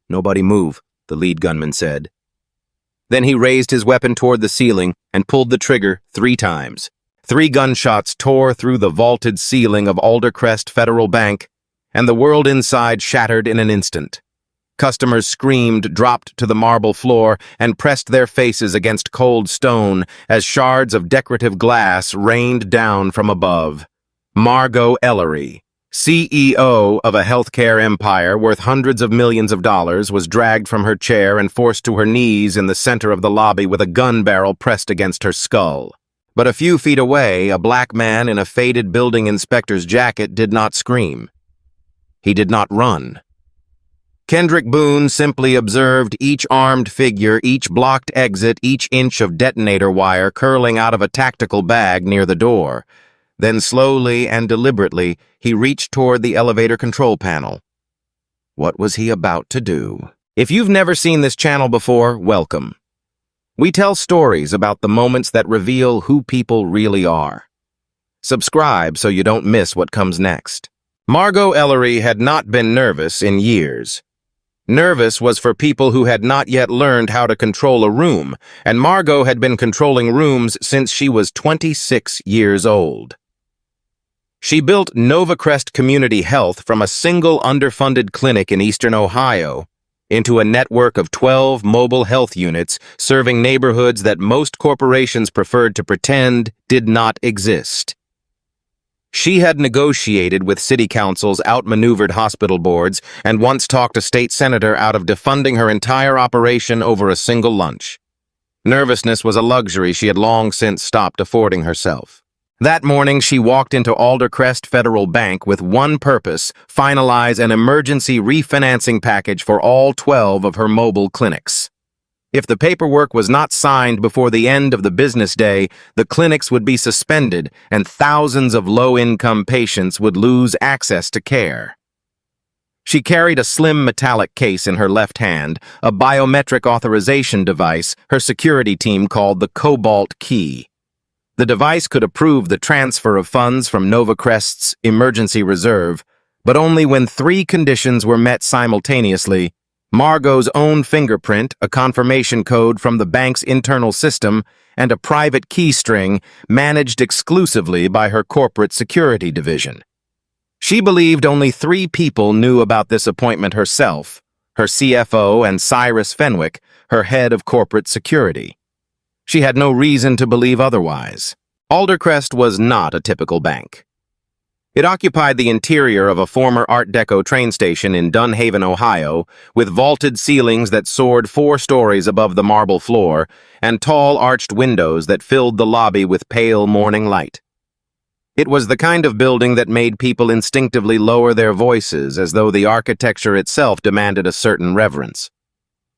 "Nobody move," the lead gunman said. Then he raised his weapon toward the ceiling and pulled the trigger 3 times. 3 gunshots tore through the vaulted ceiling of Alderrest Federal Bank, and the world inside shattered in an instant. Customers screamed, dropped to the marble floor, and pressed their faces against cold stone as shards of decorative glass rained down from above. Margot Ellery, CEO of a healthcare empire worth hundreds of millions of dollars, was dragged from her chair and forced to her knees in the center of the lobby with a gun barrel pressed against her skull. But a few feet away, a black man in a faded building inspector's jacket did not scream. He did not run. Kendrick Boone simply observed each armed figure, each blocked exit, each inch of detonator wire curling out of a tactical bag near the door. Then slowly and deliberately, he reached toward the elevator control panel. What was he about to do? If you've never seen this channel before, welcome. We tell stories about the moments that reveal who people really are. Subscribe so you don't miss what comes next. Margot Ellery had not been nervous in years. Nervous was for people who had not yet learned how to control a room, and Margot had been controlling rooms since she was 26 years old. She built NovaCrest Community Health from a single underfunded clinic in eastern Ohio into a network of 12 mobile health units serving neighborhoods that most corporations preferred to pretend did not exist. She had negotiated with city councils, outmaneuvered hospital boards, and once talked a state senator out of defunding her entire operation over a single lunch. Nervousness was a luxury she had long since stopped affording herself. That morning, she walked into Alderrest Federal Bank with one purpose: finalize an emergency refinancing package for all 12 of her mobile clinics. If the paperwork was not signed before the end of the business day, the clinics would be suspended and thousands of low-income patients would lose access to care. She carried a slim metallic case in her left hand, a biometric authorization device her security team called the Cobalt Key. The device could approve the transfer of funds from NovaCrest's emergency reserve, but only when 3 conditions were met simultaneously: Margot's own fingerprint, a confirmation code from the bank's internal system, and a private key string managed exclusively by her corporate security division. She believed only 3 people knew about this appointment herself: her CFO and Cyrus Fenwick, her head of corporate security. She had no reason to believe otherwise. Alderrest was not a typical bank. It occupied the interior of a former Art Deco train station in Dunhaven, Ohio, with vaulted ceilings that soared 4 stories above the marble floor and tall arched windows that filled the lobby with pale morning light. It was the kind of building that made people instinctively lower their voices, as though the architecture itself demanded a certain reverence.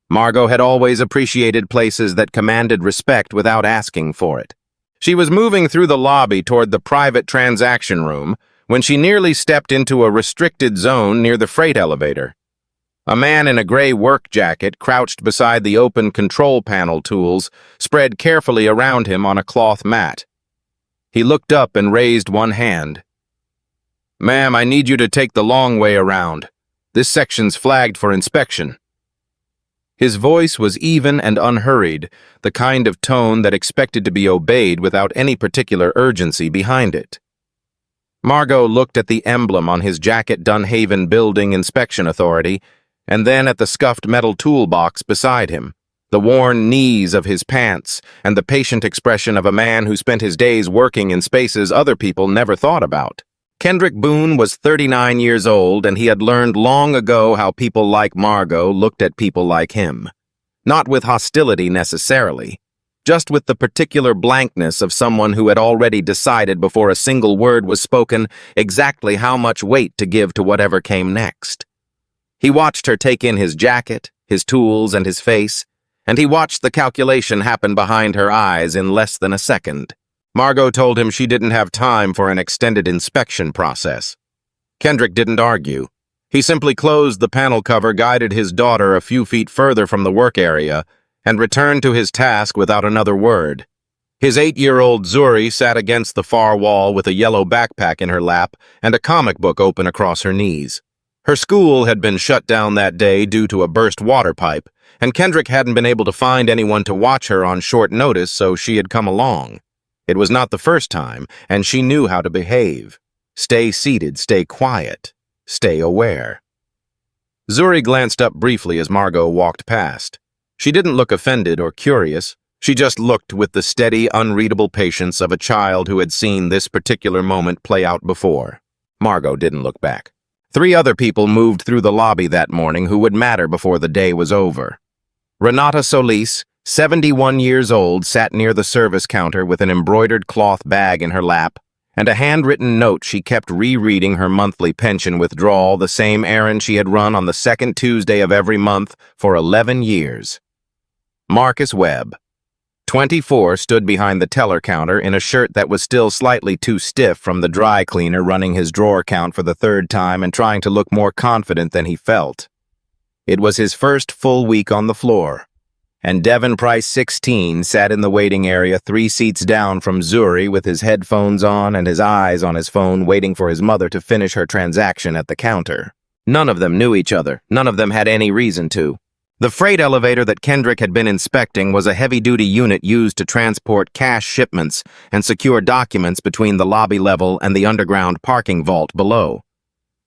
Margot had always appreciated places that commanded respect without asking for it. She was moving through the lobby toward the private transaction room when she nearly stepped into a restricted zone near the freight elevator. A man in a gray work jacket crouched beside the open control panel tools, spread carefully around him on a cloth mat. He looked up and raised one hand. "Ma'am, I need you to take the long way around. This section's flagged for inspection." His voice was even and unhurried, the kind of tone that expected to be obeyed without any particular urgency behind it. Margot looked at the emblem on his jacket: Dunhaven Building Inspection Authority, and then at the scuffed metal toolbox beside him, the worn knees of his pants, and the patient expression of a man who spent his days working in spaces other people never thought about. Kendrick Boone was 39 years old, and he had learned long ago how people like Margot looked at people like him. Not with hostility necessarily, just with the particular blankness of someone who had already decided before a single word was spoken exactly how much weight to give to whatever came next. He watched her take in his jacket, his tools, and his face, and he watched the calculation happen behind her eyes in less than a second. Margot told him she didn't have time for an extended inspection process. Kendrick didn't argue. He simply closed the panel cover, guided his daughter a few feet further from the work area, and returned to his task without another word. His 8-year-old Zuri sat against the far wall with a yellow backpack in her lap and a comic book open across her knees. Her school had been shut down that day due to a burst water pipe, and Kendrick hadn't been able to find anyone to watch her on short notice, so she had come along. It was not the first time, and she knew how to behave. Stay seated, stay quiet, stay aware. Zuri glanced up briefly as Margot walked past. She didn't look offended or curious. She just looked with the steady, unreadable patience of a child who had seen this particular moment play out before. Margot didn't look back. 3 other people moved through the lobby that morning who would matter before the day was over. Renata Solis, 71 years old, sat near the service counter with an embroidered cloth bag in her lap and a handwritten note she kept rereading her monthly pension withdrawal, the same errand she had run on the second Tuesday of every month for 11 years. Marcus Webb, 24, stood behind the teller counter in a shirt that was still slightly too stiff from the dry cleaner, running his drawer count for the 3rd time and trying to look more confident than he felt. It was his first full week on the floor, and Devin Price, 16, sat in the waiting area 3 seats down from Zuri with his headphones on and his eyes on his phone, waiting for his mother to finish her transaction at the counter. None of them knew each other. None of them had any reason to. The freight elevator that Kendrick had been inspecting was a heavy-duty unit used to transport cash shipments and secure documents between the lobby level and the underground parking vault below.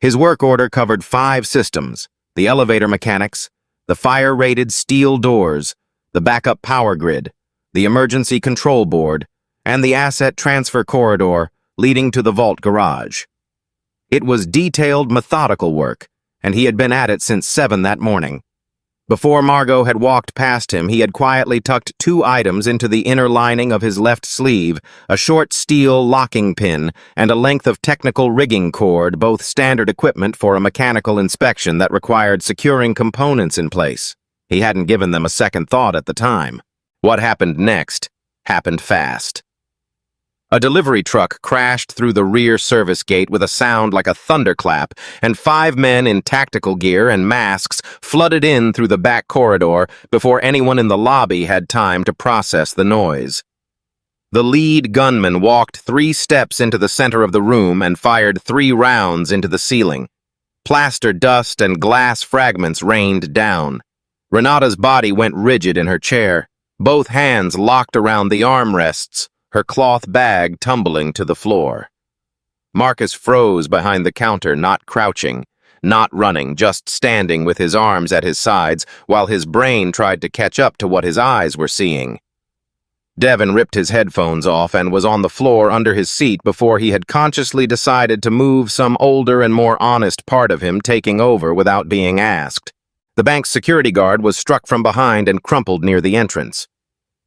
His work order covered 5 systems: the elevator mechanics, the fire-rated steel doors, the backup power grid, the emergency control board, and the asset transfer corridor leading to the vault garage. It was detailed, methodical work, and he had been at it since 7 that morning. Before Margot had walked past him, he had quietly tucked 2 items into the inner lining of his left sleeve, a short steel locking pin and a length of technical rigging cord, both standard equipment for a mechanical inspection that required securing components in place. He hadn't given them a second thought at the time. What happened next happened fast. A delivery truck crashed through the rear service gate with a sound like a thunderclap, and 5 men in tactical gear and masks flooded in through the back corridor before anyone in the lobby had time to process the noise. The lead gunman walked 3 steps into the center of the room and fired 3 rounds into the ceiling. Plaster dust and glass fragments rained down. Renata's body went rigid in her chair, both hands locked around the armrests, her cloth bag tumbling to the floor. Marcus froze behind the counter, not crouching, not running, just standing with his arms at his sides while his brain tried to catch up to what his eyes were seeing. Devin ripped his headphones off and was on the floor under his seat before he had consciously decided to move, some older and more honest part of him taking over without being asked. The bank's security guard was struck from behind and crumpled near the entrance.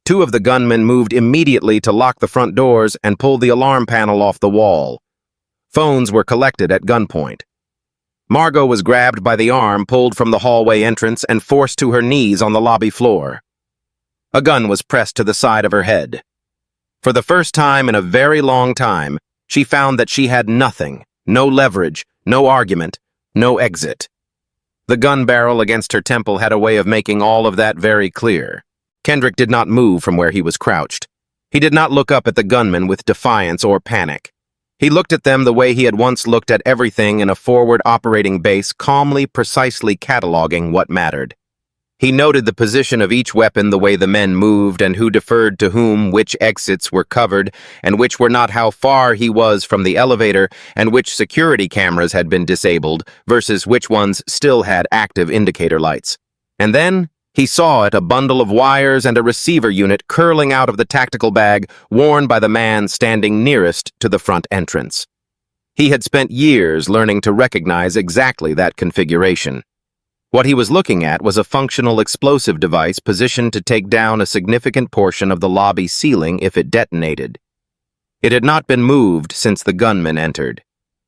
2 of the gunmen moved immediately to lock the front doors and pull the alarm panel off the wall. Phones were collected at gunpoint. Margot was grabbed by the arm, pulled from the hallway entrance, and forced to her knees on the lobby floor. A gun was pressed to the side of her head. For the first time in a very long time, she found that she had nothing, no leverage, no argument, no exit. The gun barrel against her temple had a way of making all of that very clear. Kendrick did not move from where he was crouched. He did not look up at the gunmen with defiance or panic. He looked at them the way he had once looked at everything in a forward operating base, calmly, precisely cataloging what mattered. He noted the position of each weapon, the way the men moved and who deferred to whom, which exits were covered and which were not, how far he was from the elevator, and which security cameras had been disabled versus which ones still had active indicator lights. And then he saw it, a bundle of wires and a receiver unit curling out of the tactical bag worn by the man standing nearest to the front entrance. He had spent years learning to recognize exactly that configuration. What he was looking at was a functional explosive device positioned to take down a significant portion of the lobby ceiling if it detonated. It had not been moved since the gunman entered.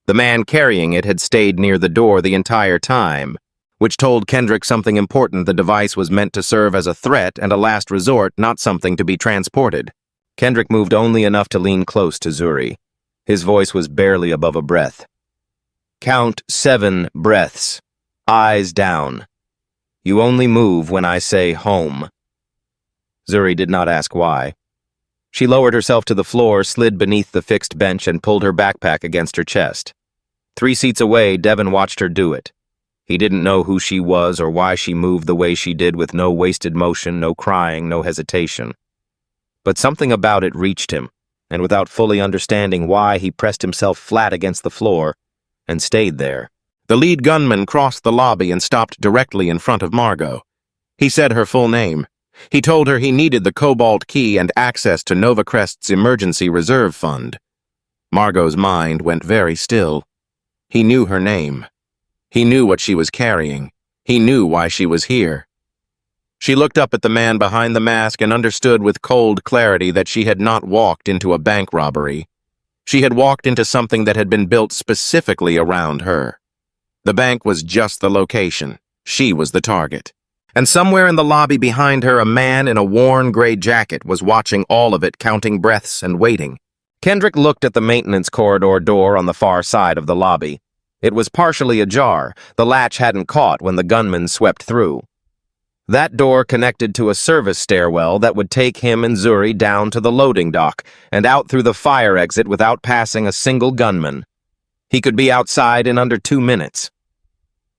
The man carrying it had stayed near the door the entire time, which told Kendrick something important. The device was meant to serve as a threat and a last resort, not something to be transported. Kendrick moved only enough to lean close to Zuri. His voice was barely above a breath. "Count 7 breaths. Eyes down. You only move when I say home." Zuri did not ask why. She lowered herself to the floor, slid beneath the fixed bench, and pulled her backpack against her chest. 3 seats away, Devin watched her do it. He didn't know who she was or why she moved the way she did with no wasted motion, no crying, no hesitation. But something about it reached him, and without fully understanding why, he pressed himself flat against the floor and stayed there. The lead gunman crossed the lobby and stopped directly in front of Margot. He said her full name. He told her he needed the Cobalt key and access to Novacrest's emergency reserve fund. Margot's mind went very still. He knew her name. He knew what she was carrying. He knew why she was here. She looked up at the man behind the mask and understood with cold clarity that she had not walked into a bank robbery. She had walked into something that had been built specifically around her. The bank was just the location. She was the target. And somewhere in the lobby behind her, a man in a worn gray jacket was watching all of it, counting breaths and waiting. Kendrick looked at the maintenance corridor door on the far side of the lobby. It was partially ajar. The latch hadn't caught when the gunman swept through. That door connected to a service stairwell that would take him and Zuri down to the loading dock and out through the fire exit without passing a single gunman. He could be outside in under 2 minutes.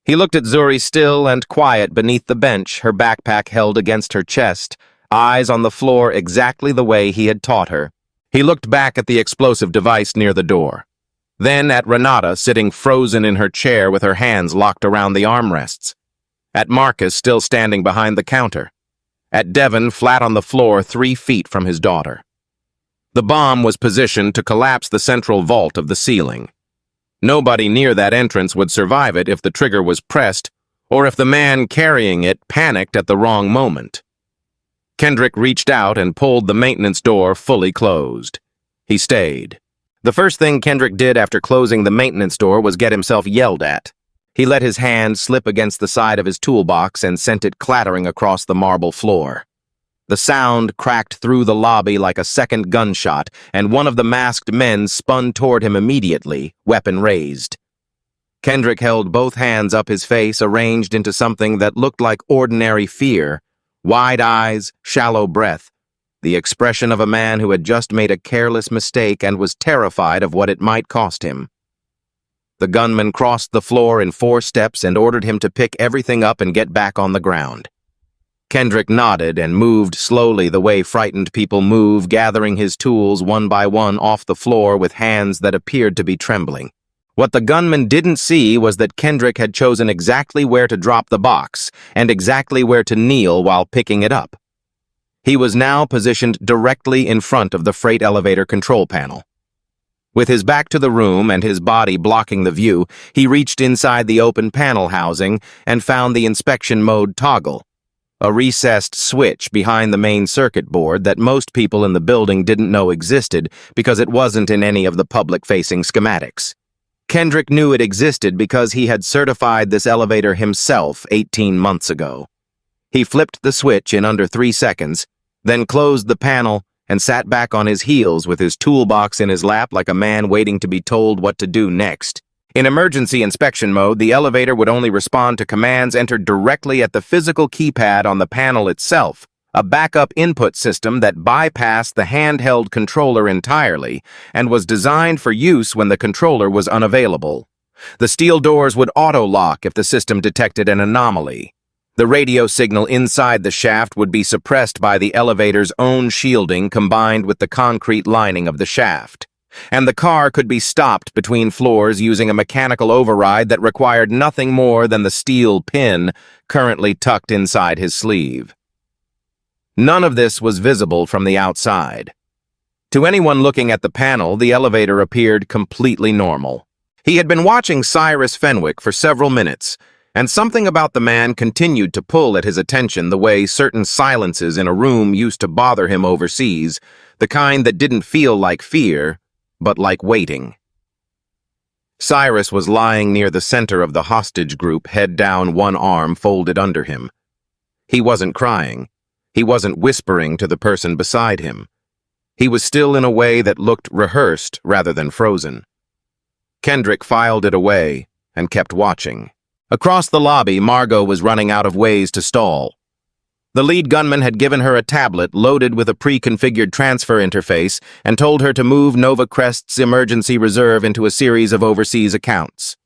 He looked at Zuri still and quiet beneath the bench, her backpack held against her chest, eyes on the floor exactly the way he had taught her. He looked back at the explosive device near the door. Then at Renata sitting frozen in her chair with her hands locked around the armrests. At Marcus still standing behind the counter. At Devon flat on the floor 3 feet from his daughter. The bomb was positioned to collapse the central vault of the ceiling. Nobody near that entrance would survive it if the trigger was pressed or if the man carrying it panicked at the wrong moment. Kendrick reached out and pulled the maintenance door fully closed. He stayed. The first thing Kendrick did after closing the maintenance door was get himself yelled at. He let his hand slip against the side of his toolbox and sent it clattering across the marble floor. The sound cracked through the lobby like a second gunshot, and one of the masked men spun toward him immediately, weapon raised. Kendrick held both hands up his face, arranged into something that looked like ordinary fear. Wide eyes, shallow breath. The expression of a man who had just made a careless mistake and was terrified of what it might cost him. The gunman crossed the floor in 4 steps and ordered him to pick everything up and get back on the ground. Kendrick nodded and moved slowly the way frightened people move, gathering his tools one by one off the floor with hands that appeared to be trembling. What the gunman didn't see was that Kendrick had chosen exactly where to drop the box and exactly where to kneel while picking it up. He was now positioned directly in front of the freight elevator control panel. With his back to the room and his body blocking the view, he reached inside the open panel housing and found the inspection mode toggle, a recessed switch behind the main circuit board that most people in the building didn't know existed because it wasn't in any of the public-facing schematics. Kendrick knew it existed because he had certified this elevator himself 18 months ago. He flipped the switch in under 3 seconds, then closed the panel and sat back on his heels with his toolbox in his lap like a man waiting to be told what to do next. In emergency inspection mode, the elevator would only respond to commands entered directly at the physical keypad on the panel itself, a backup input system that bypassed the handheld controller entirely and was designed for use when the controller was unavailable. The steel doors would auto-lock if the system detected an anomaly. The radio signal inside the shaft would be suppressed by the elevator's own shielding combined with the concrete lining of the shaft. And the car could be stopped between floors using a mechanical override that required nothing more than the steel pin currently tucked inside his sleeve. None of this was visible from the outside. To anyone looking at the panel, the elevator appeared completely normal. He had been watching Cyrus Fenwick for several minutes, and something about the man continued to pull at his attention the way certain silences in a room used to bother him overseas, the kind that didn't feel like fear, but like waiting. Cyrus was lying near the center of the hostage group, head down, one arm folded under him. He wasn't crying. He wasn't whispering to the person beside him. He was still in a way that looked rehearsed rather than frozen. Kendrick filed it away and kept watching. Across the lobby, Margot was running out of ways to stall. The lead gunman had given her a tablet loaded with a pre-configured transfer interface and told her to move Novacrest's emergency reserve into a series of overseas accounts.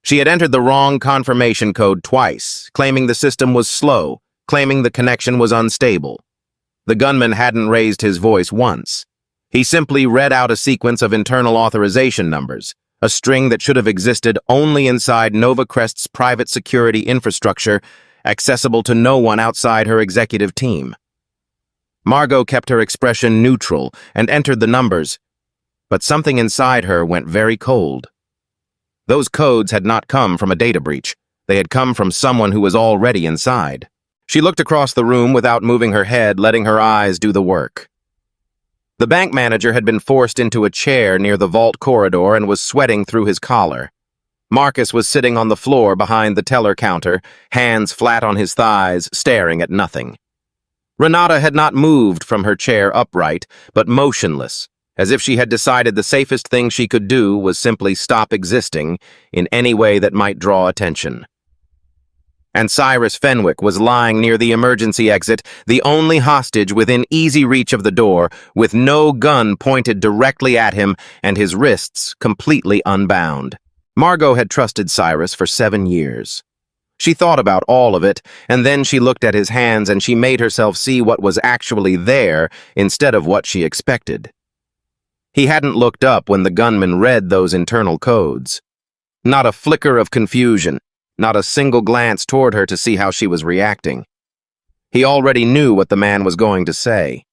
She had entered the wrong confirmation code twice, claiming the system was slow, claiming the connection was unstable. The gunman hadn't raised his voice once. He simply read out a sequence of internal authorization numbers, a string that should have existed only inside Nova Crest's private security infrastructure, accessible to no one outside her executive team. Margot kept her expression neutral and entered the numbers, but something inside her went very cold. Those codes had not come from a data breach. They had come from someone who was already inside. She looked across the room without moving her head, letting her eyes do the work. The bank manager had been forced into a chair near the vault corridor and was sweating through his collar. Marcus was sitting on the floor behind the teller counter, hands flat on his thighs, staring at nothing. Renata had not moved from her chair upright, but motionless, as if she had decided the safest thing she could do was simply stop existing in any way that might draw attention. And Cyrus Fenwick was lying near the emergency exit, the only hostage within easy reach of the door, with no gun pointed directly at him and his wrists completely unbound. Margot had trusted Cyrus for 7 years. She thought about all of it, and then she looked at his hands and she made herself see what was actually there instead of what she expected. He hadn't looked up when the gunman read those internal codes. Not a flicker of confusion. Not a single glance toward her to see how she was reacting. He already knew what the man was going to say.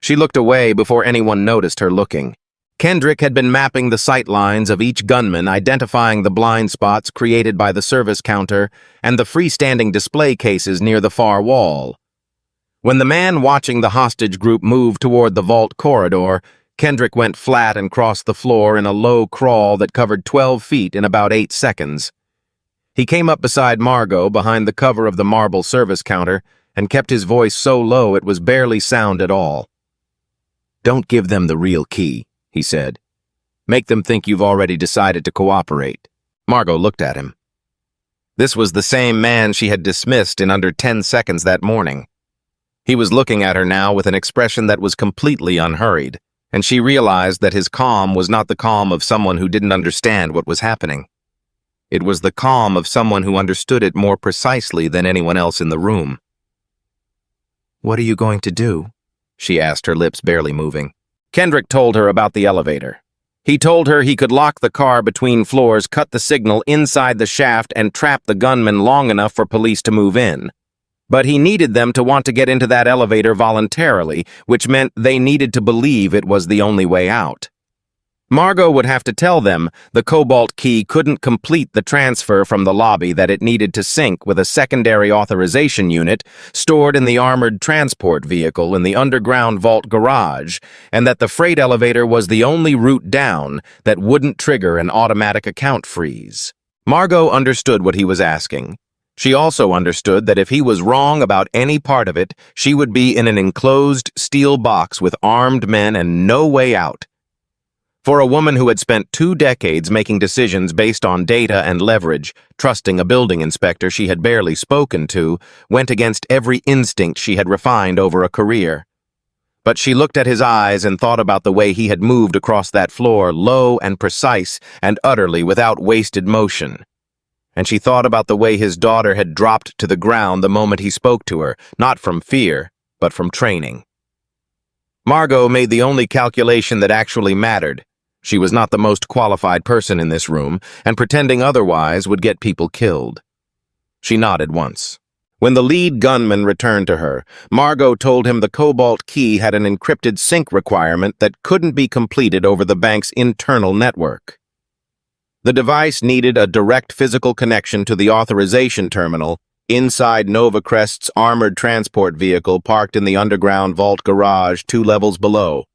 She looked away before anyone noticed her looking. Kendrick had been mapping the sight lines of each gunman, identifying the blind spots created by the service counter and the freestanding display cases near the far wall. When the man watching the hostage group moved toward the vault corridor, Kendrick went flat and crossed the floor in a low crawl that covered 12 feet in about 8 seconds. He came up beside Margot behind the cover of the marble service counter and kept his voice so low it was barely sound at all. "Don't give them the real key," he said. "Make them think you've already decided to cooperate." Margot looked at him. This was the same man she had dismissed in under 10 seconds that morning. He was looking at her now with an expression that was completely unhurried, and she realized that his calm was not the calm of someone who didn't understand what was happening. It was the calm of someone who understood it more precisely than anyone else in the room. "What are you going to do?" she asked, her lips barely moving. Kendrick told her about the elevator. He told her he could lock the car between floors, cut the signal inside the shaft, and trap the gunman long enough for police to move in. But he needed them to want to get into that elevator voluntarily, which meant they needed to believe it was the only way out. Margot would have to tell them the cobalt key couldn't complete the transfer from the lobby, that it needed to sync with a secondary authorization unit stored in the armored transport vehicle in the underground vault garage, and that the freight elevator was the only route down that wouldn't trigger an automatic account freeze. Margot understood what he was asking. She also understood that if he was wrong about any part of it, she would be in an enclosed steel box with armed men and no way out. For a woman who had spent 2 decades making decisions based on data and leverage, trusting a building inspector she had barely spoken to went against every instinct she had refined over a career. But she looked at his eyes and thought about the way he had moved across that floor, low and precise and utterly without wasted motion. And she thought about the way his daughter had dropped to the ground the moment he spoke to her, not from fear, but from training. Margot made the only calculation that actually mattered. She was not the most qualified person in this room, and pretending otherwise would get people killed. She nodded once. When the lead gunman returned to her, Margot told him the cobalt key had an encrypted sync requirement that couldn't be completed over the bank's internal network. The device needed a direct physical connection to the authorization terminal inside Nova Crest's armored transport vehicle parked in the underground vault garage 2 levels below.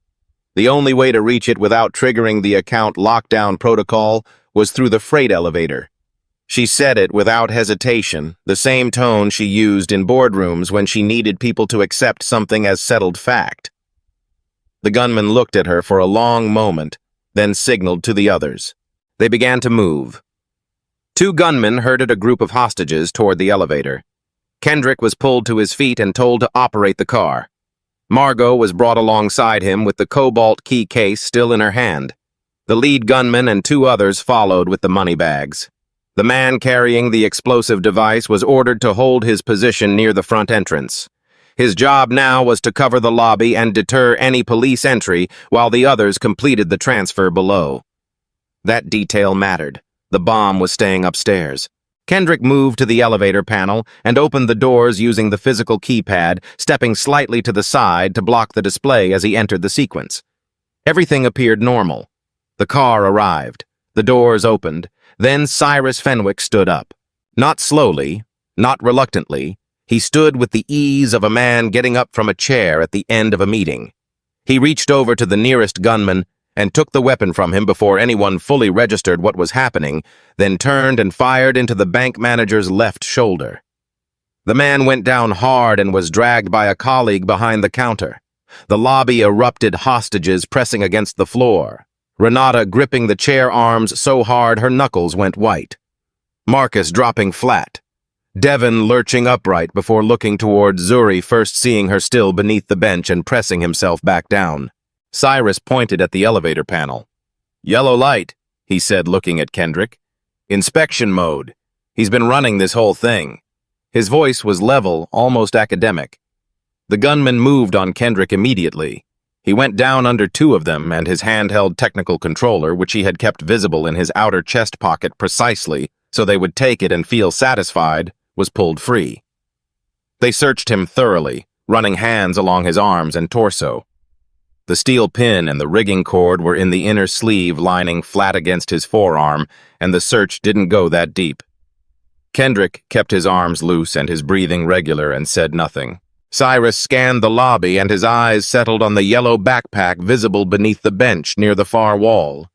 The only way to reach it without triggering the account lockdown protocol was through the freight elevator. She said it without hesitation, the same tone she used in boardrooms when she needed people to accept something as settled fact. The gunman looked at her for a long moment, then signaled to the others. They began to move. 2 gunmen herded a group of hostages toward the elevator. Kendrick was pulled to his feet and told to operate the car. Margot was brought alongside him with the cobalt key case still in her hand. The lead gunman and two others followed with the money bags. The man carrying the explosive device was ordered to hold his position near the front entrance. His job now was to cover the lobby and deter any police entry while the others completed the transfer below. That detail mattered. The bomb was staying upstairs. Kendrick moved to the elevator panel and opened the doors using the physical keypad, stepping slightly to the side to block the display as he entered the sequence. Everything appeared normal. The car arrived. The doors opened. Then Cyrus Fenwick stood up. Not slowly, not reluctantly. He stood with the ease of a man getting up from a chair at the end of a meeting. He reached over to the nearest gunman and took the weapon from him before anyone fully registered what was happening, then turned and fired into the bank manager's left shoulder. The man went down hard and was dragged by a colleague behind the counter. The lobby erupted, hostages pressing against the floor. Renata gripping the chair arms so hard her knuckles went white. Marcus dropping flat. Devon lurching upright before looking toward Zuri, first seeing her still beneath the bench and pressing himself back down. Cyrus pointed at the elevator panel. "Yellow light," he said, looking at Kendrick. "Inspection mode. He's been running this whole thing." His voice was level, almost academic. The gunman moved on Kendrick immediately. He went down under two of them, and his handheld technical controller, which he had kept visible in his outer chest pocket precisely so they would take it and feel satisfied, was pulled free. They searched him thoroughly, running hands along his arms and torso. The steel pin and the rigging cord were in the inner sleeve lining flat against his forearm, and the search didn't go that deep. Kendrick kept his arms loose and his breathing regular and said nothing. Cyrus scanned the lobby and his eyes settled on the yellow backpack visible beneath the bench near the far wall.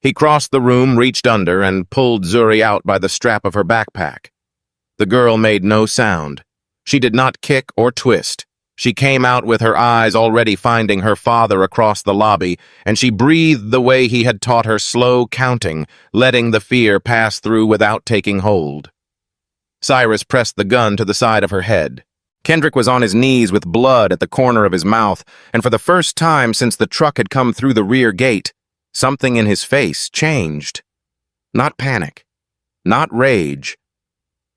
He crossed the room, reached under, and pulled Zuri out by the strap of her backpack. The girl made no sound. She did not kick or twist. She came out with her eyes already finding her father across the lobby, and she breathed the way he had taught her, slow counting, letting the fear pass through without taking hold. Cyrus pressed the gun to the side of her head. Kendrick was on his knees with blood at the corner of his mouth, and for the first time since the truck had come through the rear gate, something in his face changed. Not panic, not rage.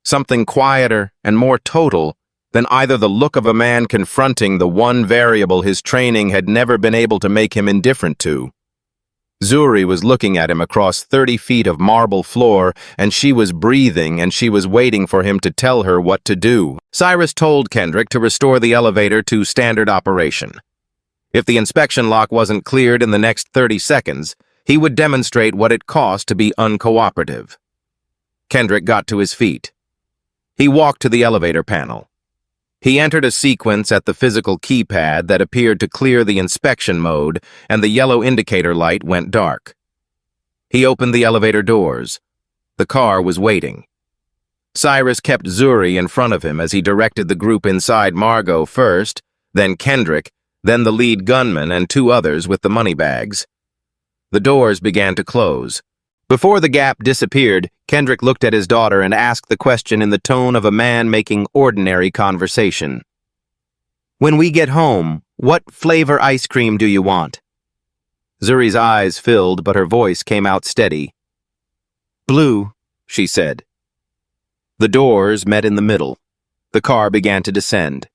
Something quieter and more total than either the look of a man confronting the one variable his training had never been able to make him indifferent to. Zuri was looking at him across 30 feet of marble floor, and she was breathing, and she was waiting for him to tell her what to do. Cyrus told Kendrick to restore the elevator to standard operation. If the inspection lock wasn't cleared in the next 30 seconds, he would demonstrate what it cost to be uncooperative. Kendrick got to his feet. He walked to the elevator panel. He entered a sequence at the physical keypad that appeared to clear the inspection mode, and the yellow indicator light went dark. He opened the elevator doors. The car was waiting. Cyrus kept Zuri in front of him as he directed the group inside Margot first, then Kendrick, then the lead gunman and two others with the money bags. The doors began to close. Before the gap disappeared, Kendrick looked at his daughter and asked the question in the tone of a man making ordinary conversation. "When we get home, what flavor ice cream do you want?" Zuri's eyes filled, but her voice came out steady. "Blue," she said. The doors met in the middle. The car began to descend.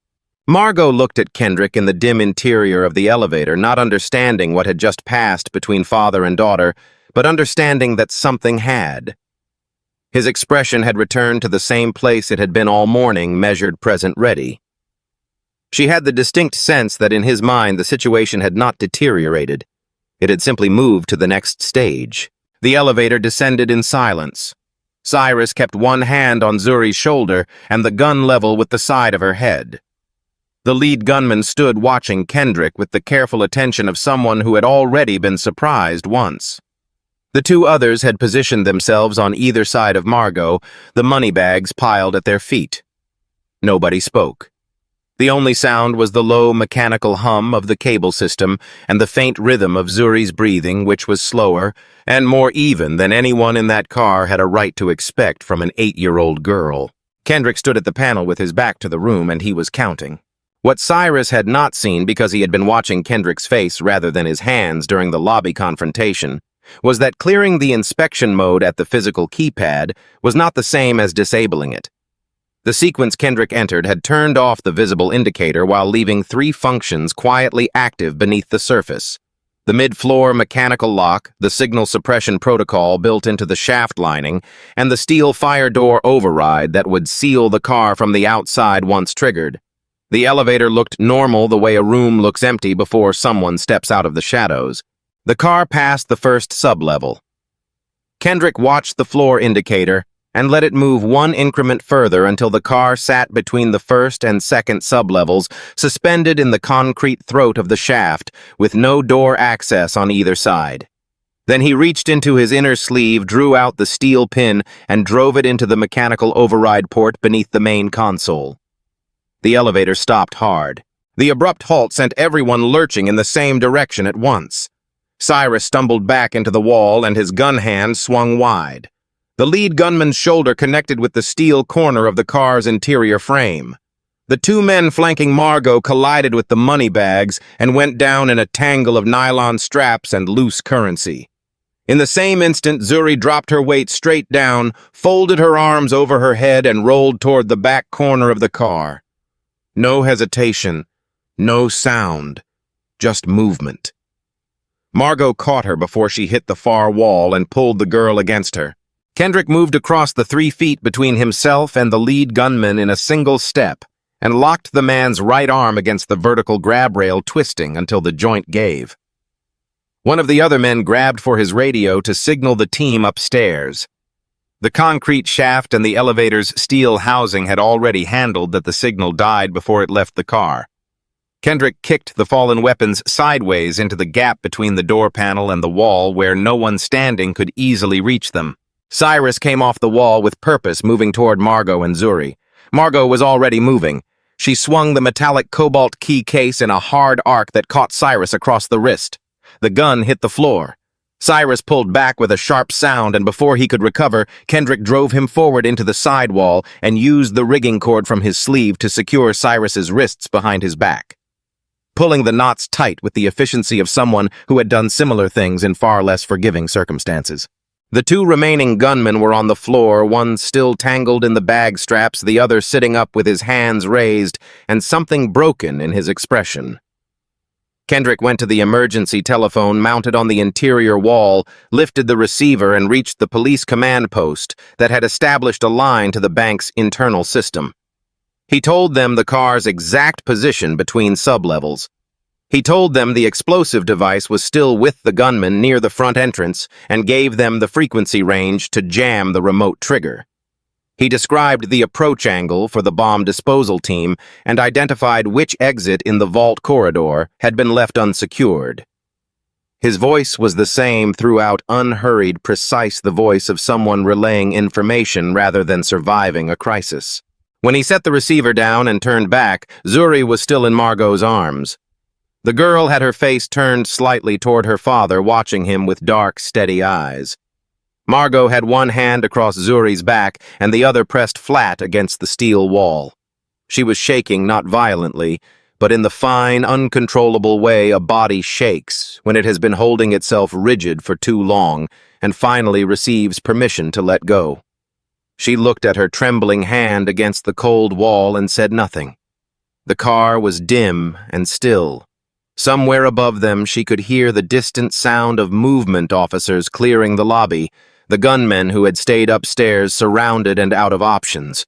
Margot looked at Kendrick in the dim interior of the elevator, not understanding what had just passed between father and daughter, but understanding that something had. His expression had returned to the same place it had been all morning, measured present ready. She had the distinct sense that in his mind the situation had not deteriorated. It had simply moved to the next stage. The elevator descended in silence. Cyrus kept one hand on Zuri's shoulder and the gun level with the side of her head. The lead gunman stood watching Kendrick with the careful attention of someone who had already been surprised once. The two others had positioned themselves on either side of Margot, the money bags piled at their feet. Nobody spoke. The only sound was the low mechanical hum of the cable system and the faint rhythm of Zuri's breathing, which was slower and more even than anyone in that car had a right to expect from an 8-year-old girl. Kendrick stood at the panel with his back to the room, and he was counting. What Cyrus had not seen because he had been watching Kendrick's face rather than his hands during the lobby confrontation was that clearing the inspection mode at the physical keypad was not the same as disabling it. The sequence Kendrick entered had turned off the visible indicator while leaving 3 functions quietly active beneath the surface: the mid-floor mechanical lock, the signal suppression protocol built into the shaft lining, and the steel fire door override that would seal the car from the outside once triggered. The elevator looked normal the way a room looks empty before someone steps out of the shadows. The car passed the first sublevel. Kendrick watched the floor indicator and let it move 1 increment further until the car sat between the first and second sublevels, suspended in the concrete throat of the shaft, with no door access on either side. Then he reached into his inner sleeve, drew out the steel pin, and drove it into the mechanical override port beneath the main console. The elevator stopped hard. The abrupt halt sent everyone lurching in the same direction at once. Cyrus stumbled back into the wall and his gun hand swung wide. The lead gunman's shoulder connected with the steel corner of the car's interior frame. The 2 men flanking Margot collided with the money bags and went down in a tangle of nylon straps and loose currency. In the same instant, Zuri dropped her weight straight down, folded her arms over her head, and rolled toward the back corner of the car. No hesitation, no sound, just movement. Margot caught her before she hit the far wall and pulled the girl against her. Kendrick moved across the 3 feet between himself and the lead gunman in a single step and locked the man's right arm against the vertical grab rail, twisting until the joint gave. One of the other men grabbed for his radio to signal the team upstairs. The concrete shaft and the elevator's steel housing had already handled that the signal died before it left the car. Kendrick kicked the fallen weapons sideways into the gap between the door panel and the wall where no one standing could easily reach them. Cyrus came off the wall with purpose, moving toward Margot and Zuri. Margot was already moving. She swung the metallic cobalt key case in a hard arc that caught Cyrus across the wrist. The gun hit the floor. Cyrus pulled back with a sharp sound, and before he could recover, Kendrick drove him forward into the sidewall and used the rigging cord from his sleeve to secure Cyrus's wrists behind his back, pulling the knots tight with the efficiency of someone who had done similar things in far less forgiving circumstances. The 2 remaining gunmen were on the floor, one still tangled in the bag straps, the other sitting up with his hands raised and something broken in his expression. Kendrick went to the emergency telephone mounted on the interior wall, lifted the receiver, and reached the police command post that had established a line to the bank's internal system. He told them the car's exact position between sublevels. He told them the explosive device was still with the gunman near the front entrance and gave them the frequency range to jam the remote trigger. He described the approach angle for the bomb disposal team and identified which exit in the vault corridor had been left unsecured. His voice was the same throughout, unhurried, precise, the voice of someone relaying information rather than surviving a crisis. When he set the receiver down and turned back, Zuri was still in Margot's arms. The girl had her face turned slightly toward her father, watching him with dark, steady eyes. Margot had one hand across Zuri's back and the other pressed flat against the steel wall. She was shaking, not violently, but in the fine, uncontrollable way a body shakes when it has been holding itself rigid for too long and finally receives permission to let go. She looked at her trembling hand against the cold wall and said nothing. The car was dim and still. Somewhere above them she could hear the distant sound of movement officers clearing the lobby, the gunmen who had stayed upstairs surrounded and out of options.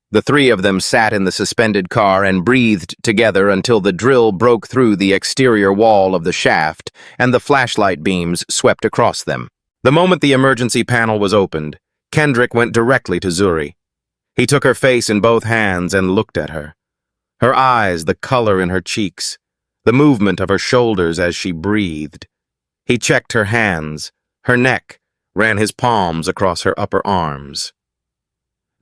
The 3 of them sat in the suspended car and breathed together until the drill broke through the exterior wall of the shaft and the flashlight beams swept across them. The moment the emergency panel was opened, Kendrick went directly to Zuri. He took her face in both hands and looked at her. Her eyes, the color in her cheeks, the movement of her shoulders as she breathed. He checked her hands, her neck, ran his palms across her upper arms.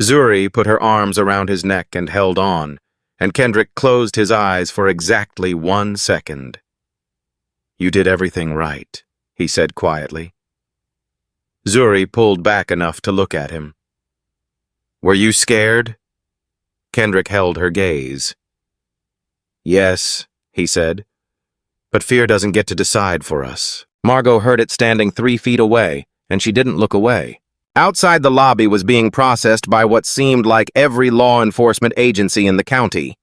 Zuri put her arms around his neck and held on, and Kendrick closed his eyes for exactly 1 second. "You did everything right," he said quietly. Zuri pulled back enough to look at him. "Were you scared?" Kendrick held her gaze. "Yes," he said, "but fear doesn't get to decide for us. Margot heard it standing 3 feet away, and she didn't look away. Outside the lobby was being processed by what seemed like every law enforcement agency in the county.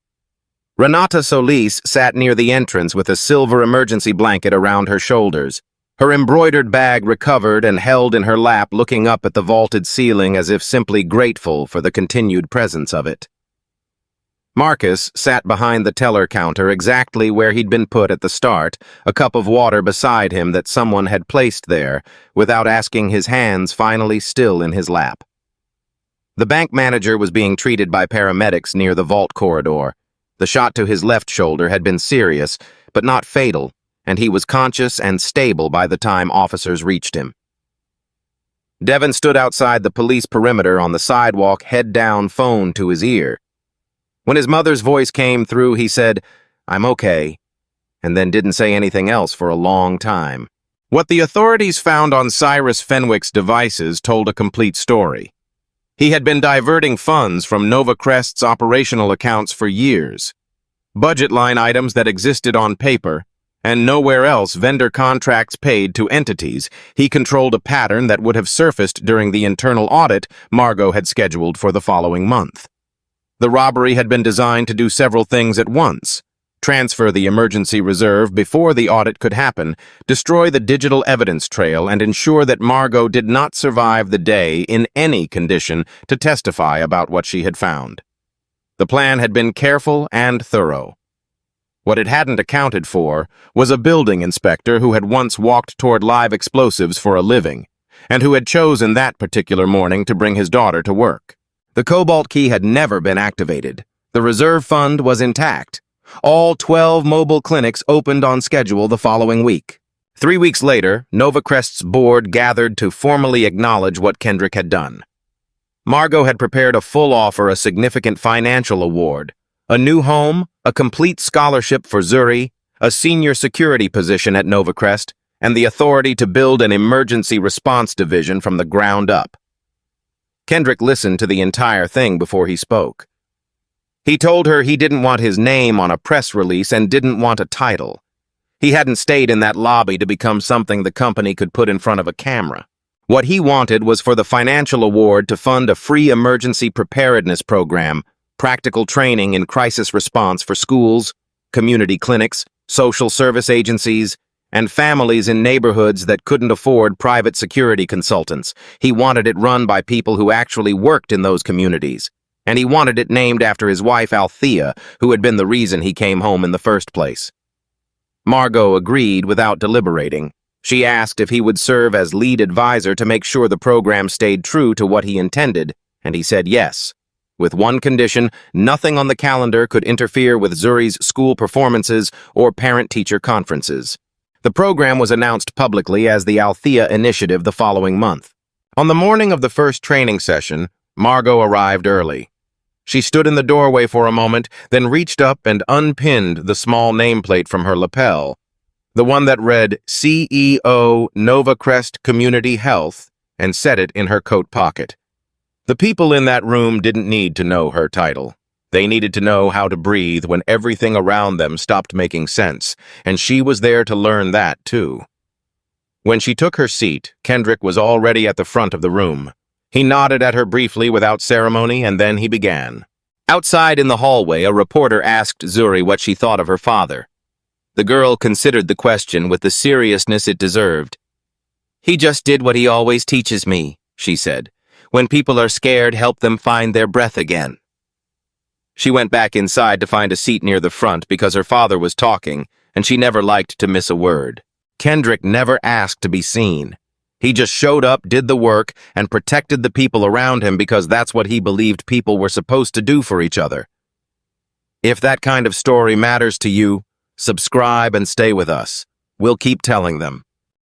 Renata Solis sat near the entrance with a silver emergency blanket around her shoulders, her embroidered bag recovered and held in her lap, looking up at the vaulted ceiling as if simply grateful for the continued presence of it. Marcus sat behind the teller counter exactly where he'd been put at the start, a cup of water beside him that someone had placed there, without asking, his hands finally still in his lap. The bank manager was being treated by paramedics near the vault corridor. The shot to his left shoulder had been serious, but not fatal, and he was conscious and stable by the time officers reached him. Devon stood outside the police perimeter on the sidewalk, head down, phone to his ear. When his mother's voice came through, he said, "I'm okay," and then didn't say anything else for a long time. What the authorities found on Cyrus Fenwick's devices told a complete story. He had been diverting funds from NovaCrest's operational accounts for years. Budget line items that existed on paper, and nowhere else vendor contracts paid to entities. He controlled a pattern that would have surfaced during the internal audit Margot had scheduled for the following month. The robbery had been designed to do several things at once: transfer the emergency reserve before the audit could happen, destroy the digital evidence trail, and ensure that Margot did not survive the day in any condition to testify about what she had found. The plan had been careful and thorough. What it hadn't accounted for was a building inspector who had once walked toward live explosives for a living, and who had chosen that particular morning to bring his daughter to work. The Cobalt key had never been activated. The reserve fund was intact. All 12 mobile clinics opened on schedule the following week. 3 weeks later, NovaCrest's board gathered to formally acknowledge what Kendrick had done. Margot had prepared a full offer, a significant financial award, a new home, a complete scholarship for Zuri, a senior security position at NovaCrest, and the authority to build an emergency response division from the ground up. Kendrick listened to the entire thing before he spoke. He told her he didn't want his name on a press release and didn't want a title. He hadn't stayed in that lobby to become something the company could put in front of a camera. What he wanted was for the financial award to fund a free emergency preparedness program, practical training in crisis response for schools, community clinics, social service agencies, and families in neighborhoods that couldn't afford private security consultants. He wanted it run by people who actually worked in those communities. And he wanted it named after his wife Althea, who had been the reason he came home in the first place. Margot agreed without deliberating. She asked if he would serve as lead advisor to make sure the program stayed true to what he intended, and he said yes. With one condition: nothing on the calendar could interfere with Zuri's school performances or parent-teacher conferences. The program was announced publicly as the Althea Initiative the following month. On the morning of the first training session, Margot arrived early. She stood in the doorway for a moment, then reached up and unpinned the small nameplate from her lapel, the one that read CEO NovaCrest Community Health, and set it in her coat pocket. The people in that room didn't need to know her title. They needed to know how to breathe when everything around them stopped making sense, and she was there to learn that too. When she took her seat, Kendrick was already at the front of the room. He nodded at her briefly without ceremony, and then he began. Outside in the hallway, a reporter asked Zuri what she thought of her father. The girl considered the question with the seriousness it deserved. "He just did what he always teaches me," she said. "When people are scared, help them find their breath again." She went back inside to find a seat near the front because her father was talking, and she never liked to miss a word. Kendrick never asked to be seen. He just showed up, did the work, and protected the people around him because that's what he believed people were supposed to do for each other. If that kind of story matters to you, subscribe and stay with us. We'll keep telling them.